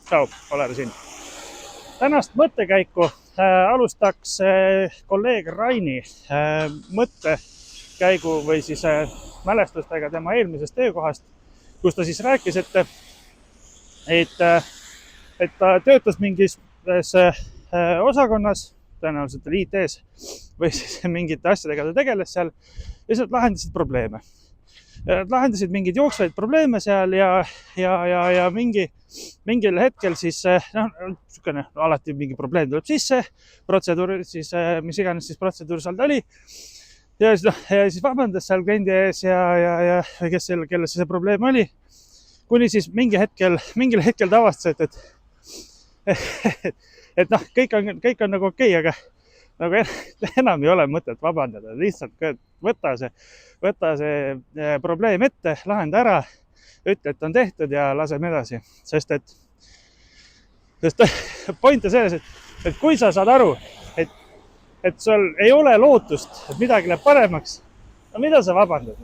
Tšau, Oler siin. Tänast mõttekäiku alustaks kolleeg Raini mõttekäigu või siis mälestustega tema eelmisest töökohast, kus ta siis rääkis, et ta töötas mingis osakonnas, tõenäoliselt oli IT-s või siis mingite asjadega ta tegeles seal, lihtsalt lahendasid probleeme. Lahendasid mingeid jooksvaid probleeme seal ja mingil hetkel siis alati mingi probleem tuleb sisse, protseduur siis, mis iganes siis protseduur seal oli. Ja siis vabandas seal kliendi ees ja kelle see probleem oli. Kuni siis mingil hetkel ta avastas, et kõik on nagu okei, aga nagu enam ei ole mõtet vabandada, lihtsalt võta see probleem ette, lahenda ära, ütle, et on tehtud ja laseme edasi. Sest point on selles, et kui sa saad aru, et sul ei ole lootust, et midagi läheb paremaks, no mida sa vabandad?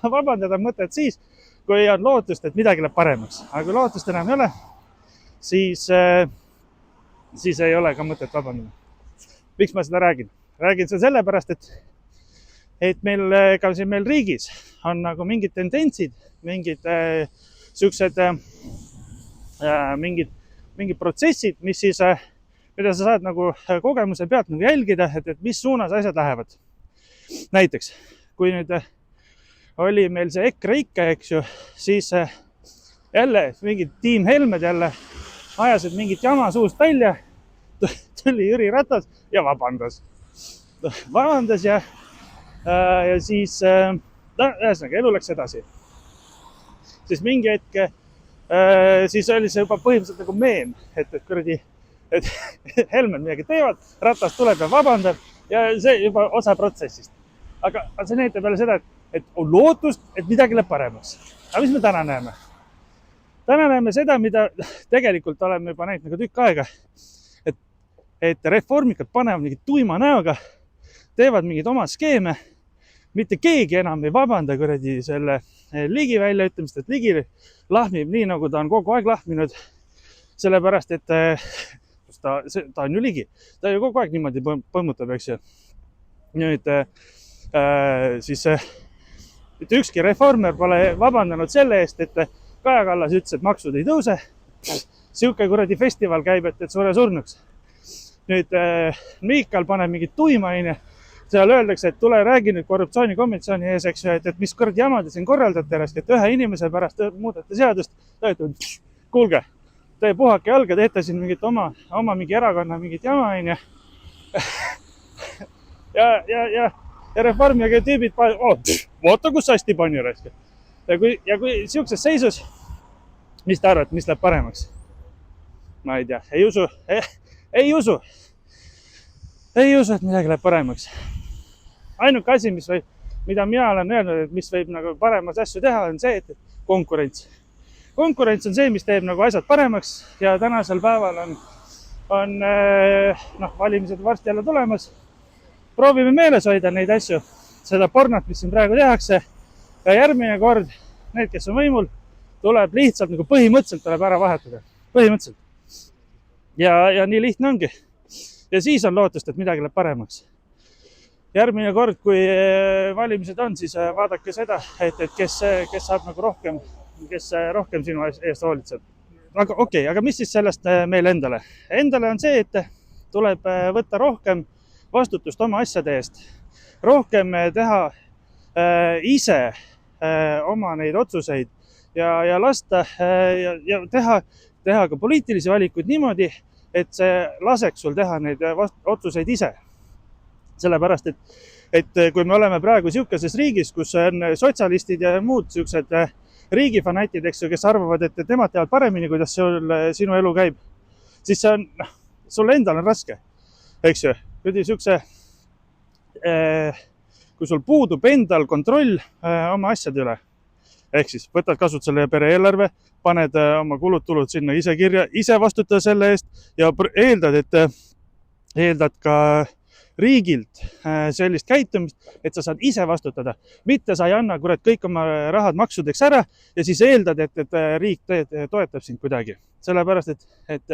Vabandada mõtet siis, kui on lootust, et midagi läheb paremaks. Aga kui lootust enam ei ole, siis ei ole ka mõtet vabandada. Miks ma seda räägin? Räägin seda sellepärast, et meil riigis on nagu mingid tendentsid, mingid protsessid, mida sa saad nagu kogemuse pealt nagu jälgida, et mis suunas asjad lähevad. Näiteks, kui nüüd oli meil see EKREIKE, eks ju, siis jälle mingid Tiim Helmed jälle ajasid mingit jama suust välja, tuli Jüri Ratas ja vabandas. Vabandas ja siis ühesõnaga elu läks edasi. Siis mingi hetk siis oli see juba põhimõtteliselt nagu meem, et Helmed midagi teevad, Ratas tuleb ja vabandab ja see juba osa protsessist. Aga see näitab jälle seda, et on lootust, et midagi läheb paremaks. Aga mis me täna näeme? Täna näeme seda, mida tegelikult oleme juba näinud nagu tükk aega, et reformikad panevad mingid tuima näoga, teevad mingid oma skeeme, mitte keegi enam ei vabanda selle Ligi väljaütlemist, et Ligi lahmib nii, nagu ta on kogu aeg lahminud, sellepärast, et ta on ju Ligi. Ta ju kogu aeg niimoodi põmmutab, eks ju. Nüüd siis ükski reformer pole vabandanud selle eest, et Kaja Kallas ütles, et maksud ei tõuse. Siuke kuradi festival käib, et sure surnuks. Nüüd Miikal paneb mingit tuima, seal öeldakse, et tule räägi nüüd korruptsioonikomisjoni ees, eks ju, et mis kord jamad siin korraldate ennast, et ühe inimese pärast muudate seadust, kuulge, te puhake jalga, teete siin mingit oma mingi erakonna mingit jama, ja reformiga tüübid vaata, kus hästi pani raisk. Ja kui siukses seisus, mis te arvate, mis läheb paremaks? Ma ei tea, ei usu, et midagi läheb paremaks. Ainuke asi, mida mina olen öelnud, et mis võib nagu paremas asju teha, on see, et konkurents. Konkurents on see, mis teeb nagu asjad paremaks ja tänasel päeval on valimised varsti jälle tulemas. Proovime meeles hoida neid asju, seda pornot, mis siin praegu tehakse. Ja järgmine kord, need, kes on võimul, tuleb lihtsalt nagu põhimõtteliselt tuleb ära vahetada. Põhimõtteliselt. Ja nii lihtne ongi. Ja siis on lootust, et midagi läheb paremaks. Järgmine kord, kui valimised on, siis vaadake seda, et kes saab nagu rohkem sinu eest hoolitseb. Aga okei, aga mis siis sellest meil endale? Endale on see, et tuleb võtta rohkem vastutust oma asjade eest. Rohkem teha ise oma neid otsuseid ja lasta ja teha ka poliitilisi valikuid niimoodi, et see laseks sul teha neid otsuseid ise. Sellepärast, et kui me oleme praegu siukeses riigis, kus on sotsialistid ja muud siuksed riigifanatid, eks ju, kes arvavad, et nemad teavad paremini, kuidas sinu elu käib, siis see on, sul endal on raske, eks ju. Kui sul puudub endal kontroll oma asjade üle, ehk siis võtad kasutusele pere eelarve, paned oma kulud-tulud sinna ise kirja, ise vastutada selle eest ja eeldad ka riigilt sellist käitumist, et sa saad ise vastutada. Mitte sa ei anna kõik oma rahad maksudeks ära ja siis eeldad, et riik toetab sind kuidagi. Sellepärast, et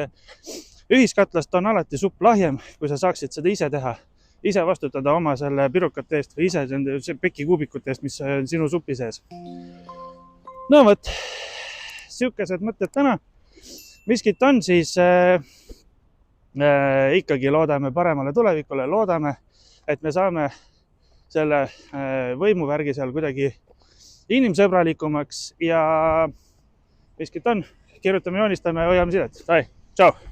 ühiskatlast on alati supp lahjem, kui sa saaksid seda ise teha. Ise vastutada oma selle bürokrati eest või ise pekikuubikute eest, mis on sinu supi sees. No võt, siukesed mõtted täna. Miskit on, siis ikkagi loodame paremale tulevikule, loodame, et me saame selle võimuvärgi seal kuidagi inimsõbralikumaks ja miskit on, kirjutame, joonistame, hoiame sidet. Tšau!